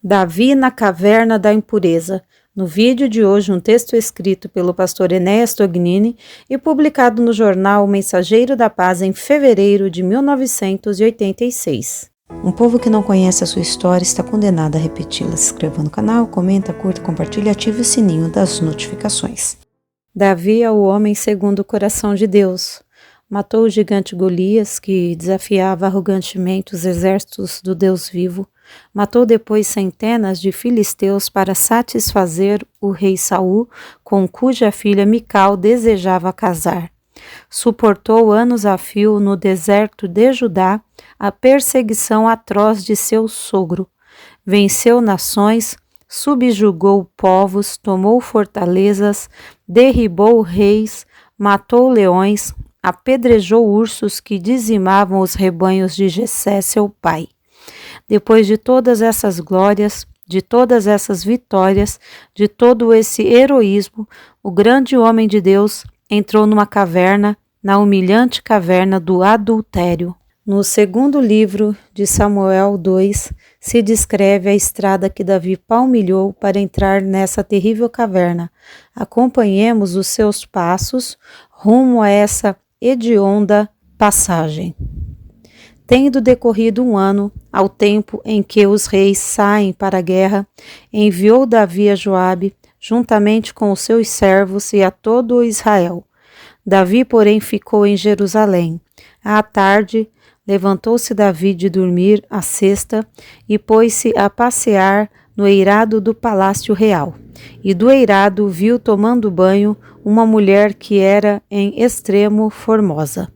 Davi na caverna da impureza. No vídeo de hoje, um texto escrito pelo pastor Enéas Tognini e publicado no jornal O Mensageiro da Paz em fevereiro de 1986. Um povo que não conhece a sua história está condenado a repeti-la. Se inscreva no canal, comenta, curta, compartilha e ative o sininho das notificações. Davi é o homem segundo o coração de Deus. Matou o gigante Golias, que desafiava arrogantemente os exércitos do Deus vivo. Matou depois centenas de filisteus para satisfazer o rei Saul, com cuja filha Mical desejava casar. Suportou anos a fio no deserto de Judá a perseguição atroz de seu sogro. Venceu nações, subjugou povos, tomou fortalezas, derribou reis, matou leões, apedrejou ursos que dizimavam os rebanhos de Jessé, seu pai. Depois de todas essas glórias, de todas essas vitórias, de todo esse heroísmo, o grande homem de Deus entrou numa caverna, na humilhante caverna do adultério. No segundo livro de Samuel 2, se descreve a estrada que Davi palmilhou para entrar nessa terrível caverna. Acompanhemos os seus passos rumo a essa hedionda passagem. Tendo decorrido um ano, ao tempo em que os reis saem para a guerra, enviou Davi a Joabe, juntamente com os seus servos e a todo o Israel. Davi, porém, ficou em Jerusalém. À tarde, levantou-se Davi de dormir a sesta e pôs-se a passear no eirado do palácio real. E do eirado viu tomando banho uma mulher que era em extremo formosa.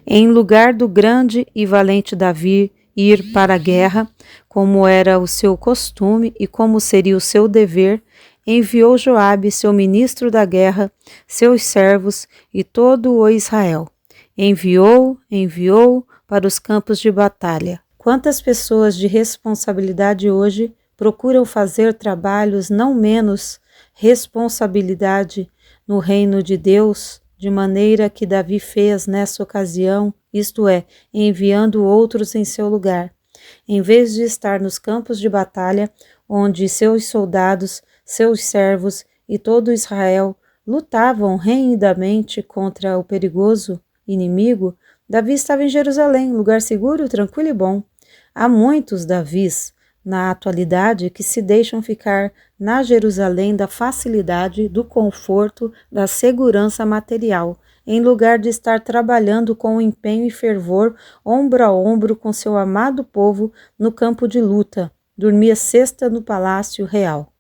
Em lugar do grande e valente Davi ir para a guerra, como era o seu costume e como seria o seu dever, enviou Joabe, seu ministro da guerra, seus servos e todo o Israel. Enviou para os campos de batalha. Quantas pessoas de responsabilidade hoje procuram fazer trabalhos não menos responsabilidade no reino de Deus, de maneira que Davi fez nessa ocasião, isto é, enviando outros em seu lugar. Em vez de estar nos campos de batalha, onde seus soldados, seus servos e todo Israel lutavam renhidamente contra o perigoso inimigo, Davi estava em Jerusalém, lugar seguro, tranquilo e bom. Há muitos Davis na atualidade que se deixam ficar na Jerusalém da facilidade, do conforto, da segurança material, em lugar de estar trabalhando com empenho e fervor, ombro a ombro com seu amado povo no campo de luta. Dormia sesta no palácio real.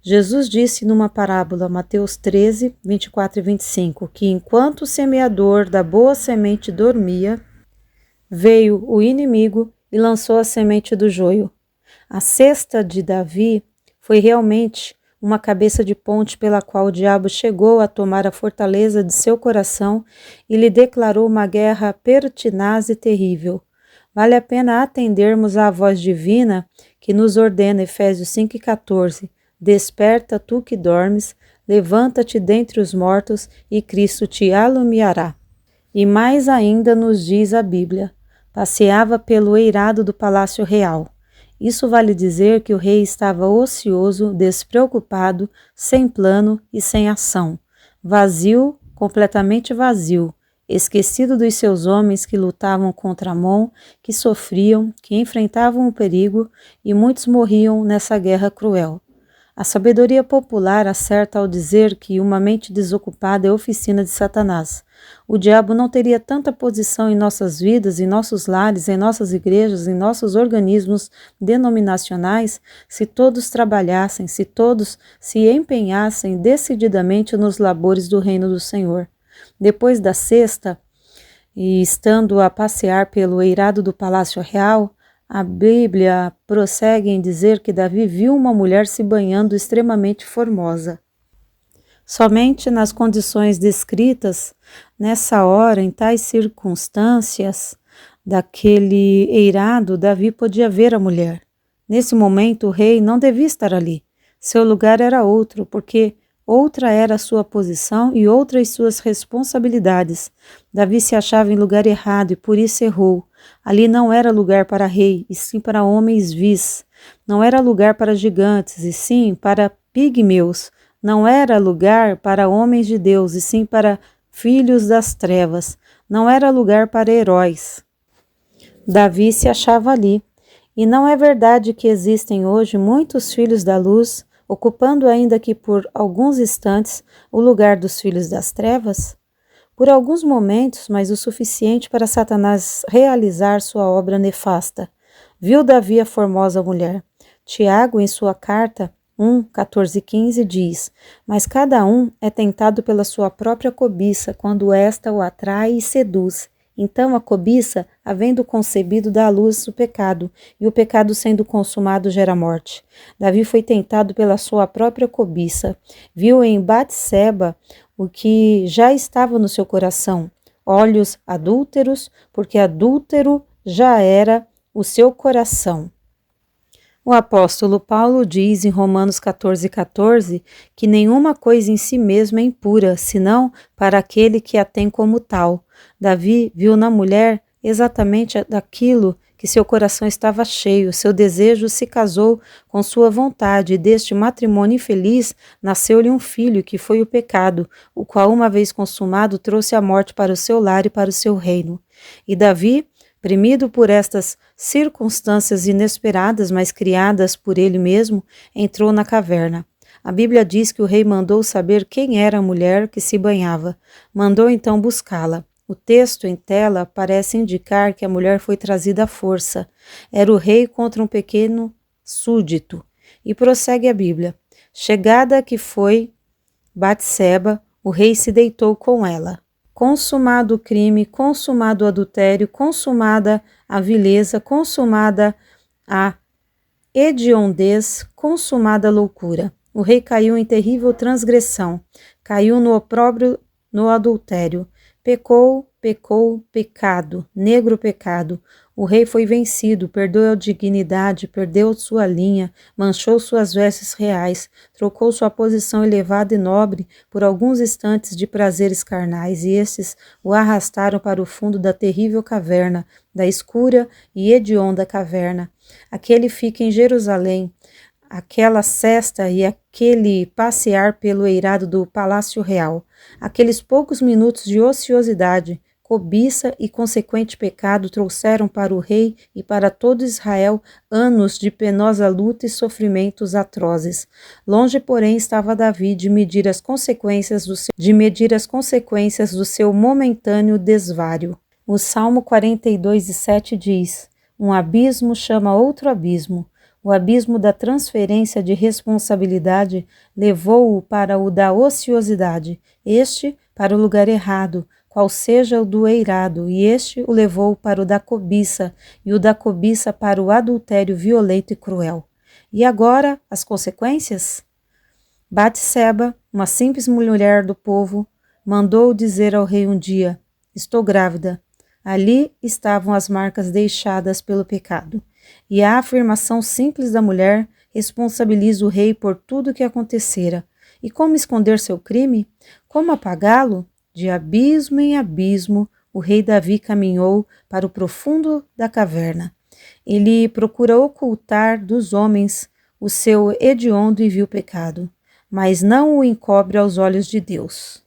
Jesus disse numa parábola, Mateus 13, 24 e 25, que enquanto o semeador da boa semente dormia, veio o inimigo e lançou a semente do joio. A cesta de Davi foi realmente uma cabeça de ponte pela qual o diabo chegou a tomar a fortaleza de seu coração e lhe declarou uma guerra pertinaz e terrível. Vale a pena atendermos à voz divina que nos ordena, Efésios 5,14, desperta tu que dormes, levanta-te dentre os mortos e Cristo te alumiará. E mais ainda nos diz a Bíblia, passeava pelo eirado do palácio real. Isso vale dizer que o rei estava ocioso, despreocupado, sem plano e sem ação. Vazio, completamente vazio, esquecido dos seus homens que lutavam contra Amon, que sofriam, que enfrentavam o perigo e muitos morriam nessa guerra cruel. A sabedoria popular acerta ao dizer que uma mente desocupada é oficina de Satanás. O diabo não teria tanta posição em nossas vidas, em nossos lares, em nossas igrejas, em nossos organismos denominacionais, se todos trabalhassem, se todos se empenhassem decididamente nos labores do reino do Senhor. Depois da sesta, e estando a passear pelo eirado do palácio real, a Bíblia prossegue em dizer que Davi viu uma mulher se banhando extremamente formosa. Somente nas condições descritas, nessa hora, em tais circunstâncias daquele eirado, Davi podia ver a mulher. Nesse momento, o rei não devia estar ali. Seu lugar era outro, porque outra era a sua posição e outras suas responsabilidades. Davi se achava em lugar errado e por isso errou. Ali não era lugar para rei, e sim para homens vis. Não era lugar para gigantes, e sim para pigmeus. Não era lugar para homens de Deus, e sim para filhos das trevas. Não era lugar para heróis. Davi se achava ali. E não é verdade que existem hoje muitos filhos da luz, ocupando ainda que por alguns instantes o lugar dos filhos das trevas? Por alguns momentos, mas o suficiente para Satanás realizar sua obra nefasta. Viu Davi a formosa mulher. Tiago, em sua carta 1:14 e 15, diz: Mas cada um é tentado pela sua própria cobiça, quando esta o atrai e seduz. Então a cobiça, havendo concebido, dá à luz o pecado, e o pecado, sendo consumado, gera morte. Davi foi tentado pela sua própria cobiça. Viu em Batseba o que já estava no seu coração, olhos adúlteros, porque adúltero já era o seu coração. O apóstolo Paulo diz em Romanos 14:14 que nenhuma coisa em si mesma é impura, senão para aquele que a tem como tal. Davi viu na mulher exatamente daquilo que seu coração estava cheio, seu desejo se casou com sua vontade, e deste matrimônio infeliz nasceu-lhe um filho, que foi o pecado, o qual, uma vez consumado, trouxe a morte para o seu lar e para o seu reino. E Davi, premido por estas circunstâncias inesperadas, mas criadas por ele mesmo, entrou na caverna. A Bíblia diz que o rei mandou saber quem era a mulher que se banhava. Mandou então buscá-la. O texto em tela parece indicar que a mulher foi trazida à força. Era o rei contra um pequeno súdito. E prossegue a Bíblia. Chegada que foi Batseba, o rei se deitou com ela. Consumado o crime, consumado o adultério, consumada a vileza, consumada a hediondez, consumada a loucura. O rei caiu em terrível transgressão, caiu no opróbrio, no adultério. Pecou, pecado, negro pecado. O rei foi vencido, perdeu a dignidade, perdeu sua linha, manchou suas vestes reais, trocou sua posição elevada e nobre por alguns instantes de prazeres carnais, e estes o arrastaram para o fundo da terrível caverna, da escura e hedionda caverna. Aquele fica em Jerusalém, aquela cesta e aquele passear pelo eirado do palácio real, aqueles poucos minutos de ociosidade, cobiça e consequente pecado trouxeram para o rei e para todo Israel anos de penosa luta e sofrimentos atrozes. Longe, porém, estava Davi de medir as consequências do seu momentâneo desvário. O Salmo 42:7 diz: Um abismo chama outro abismo. O abismo da transferência de responsabilidade levou-o para o da ociosidade, este para o lugar errado, qual seja o do eirado, e este o levou para o da cobiça, e o da cobiça para o adultério violento e cruel. E agora, as consequências? Batseba, uma simples mulher do povo, mandou dizer ao rei um dia: Estou grávida. Ali estavam as marcas deixadas pelo pecado. E a afirmação simples da mulher responsabiliza o rei por tudo o que acontecera. E como esconder seu crime? Como apagá-lo? De abismo em abismo, o rei Davi caminhou para o profundo da caverna. Ele procura ocultar dos homens o seu hediondo e vil pecado, mas não o encobre aos olhos de Deus.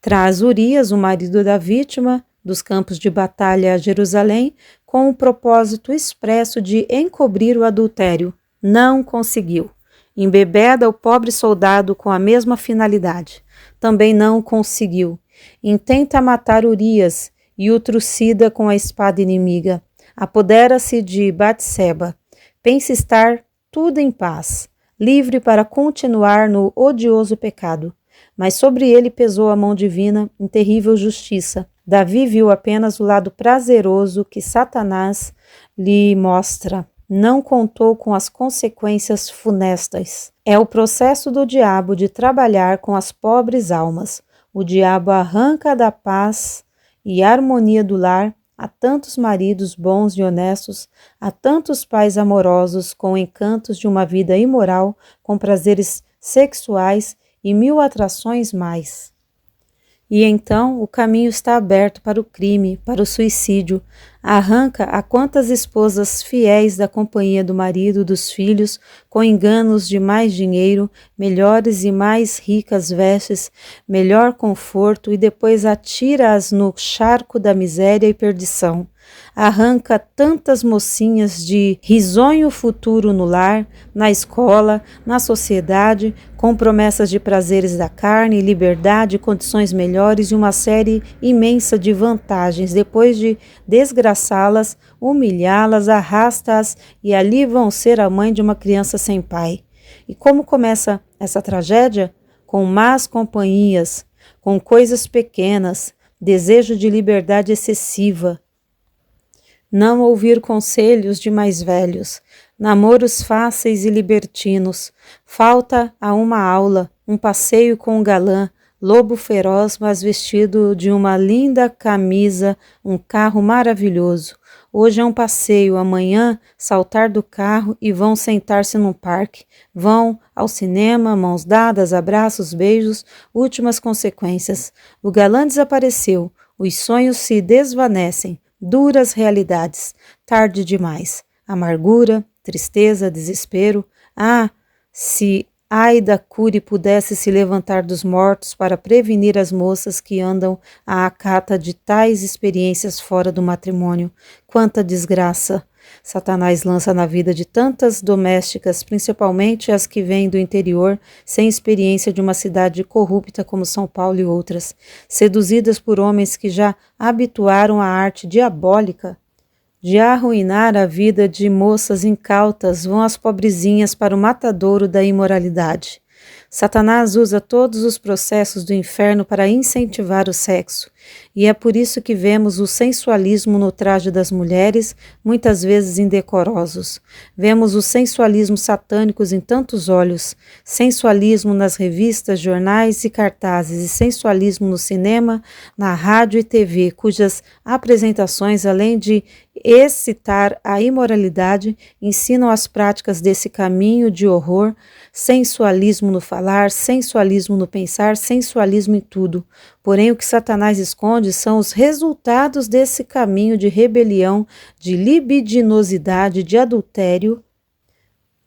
Traz Urias, o marido da vítima, dos campos de batalha a Jerusalém, com o propósito expresso de encobrir o adultério. Não conseguiu. Embebeda o pobre soldado com a mesma finalidade. Também não conseguiu. Intenta matar Urias e o trucida com a espada inimiga. Apodera-se de Batseba. Pensa estar tudo em paz, livre para continuar no odioso pecado. Mas sobre ele pesou a mão divina em terrível justiça. Davi viu apenas o lado prazeroso que Satanás lhe mostra. Não contou com as consequências funestas. É o processo do diabo de trabalhar com as pobres almas. O diabo arranca da paz e harmonia do lar a tantos maridos bons e honestos, a tantos pais amorosos com encantos de uma vida imoral, com prazeres sexuais e 1000 atrações mais. E então o caminho está aberto para o crime, para o suicídio. Arranca a quantas esposas fiéis da companhia do marido, dos filhos, com enganos de mais dinheiro, melhores e mais ricas vestes, melhor conforto, e depois atira-as no charco da miséria e perdição. Arranca tantas mocinhas de risonho futuro no lar, na escola, na sociedade, com promessas de prazeres da carne, liberdade, condições melhores e uma série imensa de vantagens. Depois de desgraçá-las, humilhá-las, arrasta-as e ali vão ser a mãe de uma criança sem pai. E como começa essa tragédia? Com más companhias, com coisas pequenas, desejo de liberdade excessiva, não ouvir conselhos de mais velhos, namoros fáceis e libertinos, falta a uma aula, um passeio com um galã, lobo feroz, mas vestido de uma linda camisa, um carro maravilhoso. Hoje é um passeio, amanhã saltar do carro e vão sentar-se num parque. Vão ao cinema, mãos dadas, abraços, beijos, últimas consequências. O galã desapareceu, os sonhos se desvanecem. Duras realidades, tarde demais, amargura, tristeza, desespero. Ah, se Aida Curi pudesse se levantar dos mortos para prevenir as moças que andam à cata de tais experiências fora do matrimônio. Quanta desgraça Satanás lança na vida de tantas domésticas, principalmente as que vêm do interior, sem experiência de uma cidade corrupta como São Paulo e outras, seduzidas por homens que já habituaram a arte diabólica de arruinar a vida de moças incautas, vão as pobrezinhas para o matadouro da imoralidade. Satanás usa todos os processos do inferno para incentivar o sexo, e é por isso que vemos o sensualismo no traje das mulheres, muitas vezes indecorosos. Vemos o sensualismo satânicos em tantos olhos, sensualismo nas revistas, jornais e cartazes, e sensualismo no cinema, na rádio e TV, cujas apresentações, além de excitar a imoralidade, ensinam as práticas desse caminho de horror, sensualismo no falar, sensualismo no pensar, sensualismo em tudo. Porém, o que Satanás esconde são os resultados desse caminho de rebelião, de libidinosidade, de adultério,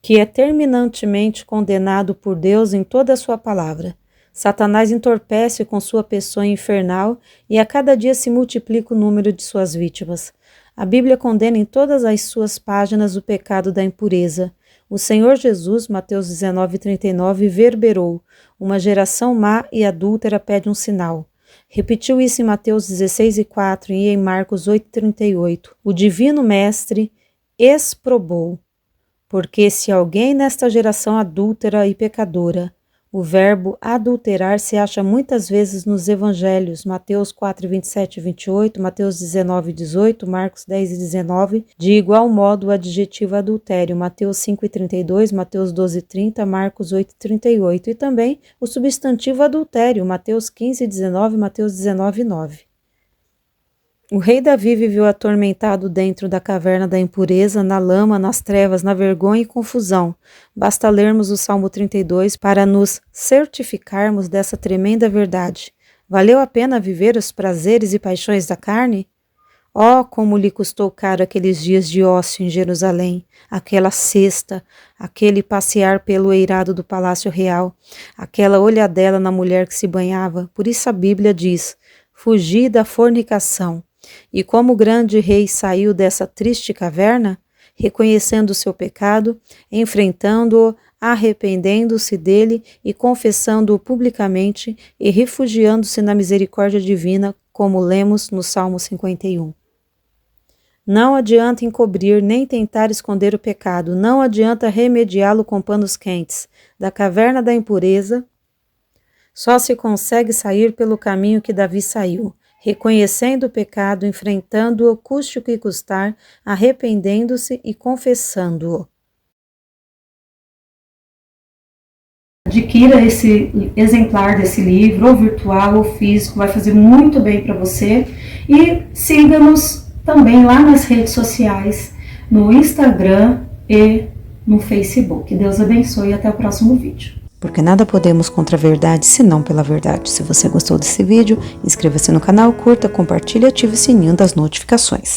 que é terminantemente condenado por Deus em toda a sua palavra. Satanás entorpece com sua pessoa infernal e a cada dia se multiplica o número de suas vítimas. A Bíblia condena em todas as suas páginas o pecado da impureza. O Senhor Jesus, Mateus 19:39, verberou: uma geração má e adúltera pede um sinal. Repetiu isso em Mateus 16:4 e em Marcos 8:38. O Divino Mestre exprobou: porque se alguém nesta geração adúltera e pecadora, o verbo adulterar se acha muitas vezes nos evangelhos, Mateus 4:27 e 28, Mateus 19:18, Marcos 10:19, de igual modo o adjetivo adultério, Mateus 5:32, Mateus 12:30, Marcos 8:38, e também o substantivo adultério, Mateus 15:19, Mateus 19:9. O rei Davi viveu atormentado dentro da caverna da impureza, na lama, nas trevas, na vergonha e confusão. Basta lermos o Salmo 32 para nos certificarmos dessa tremenda verdade. Valeu a pena viver os prazeres e paixões da carne? Oh, como lhe custou caro aqueles dias de ócio em Jerusalém, aquela cesta, aquele passear pelo eirado do palácio real, aquela olhadela na mulher que se banhava. Por isso a Bíblia diz: fugi da fornicação. E como o grande rei saiu dessa triste caverna, reconhecendo o seu pecado, enfrentando-o, arrependendo-se dele e confessando-o publicamente e refugiando-se na misericórdia divina, como lemos no Salmo 51. Não adianta encobrir nem tentar esconder o pecado, não adianta remediá-lo com panos quentes. Da caverna da impureza, só se consegue sair pelo caminho que Davi saiu, reconhecendo o pecado, enfrentando-o, custe o que custar, arrependendo-se e confessando-o. Adquira esse exemplar desse livro, ou virtual ou físico, vai fazer muito bem para você. E siga-nos também lá nas redes sociais, no Instagram e no Facebook. Deus abençoe e até o próximo vídeo. Porque nada podemos contra a verdade, senão pela verdade. Se você gostou desse vídeo, inscreva-se no canal, curta, compartilhe e ative o sininho das notificações.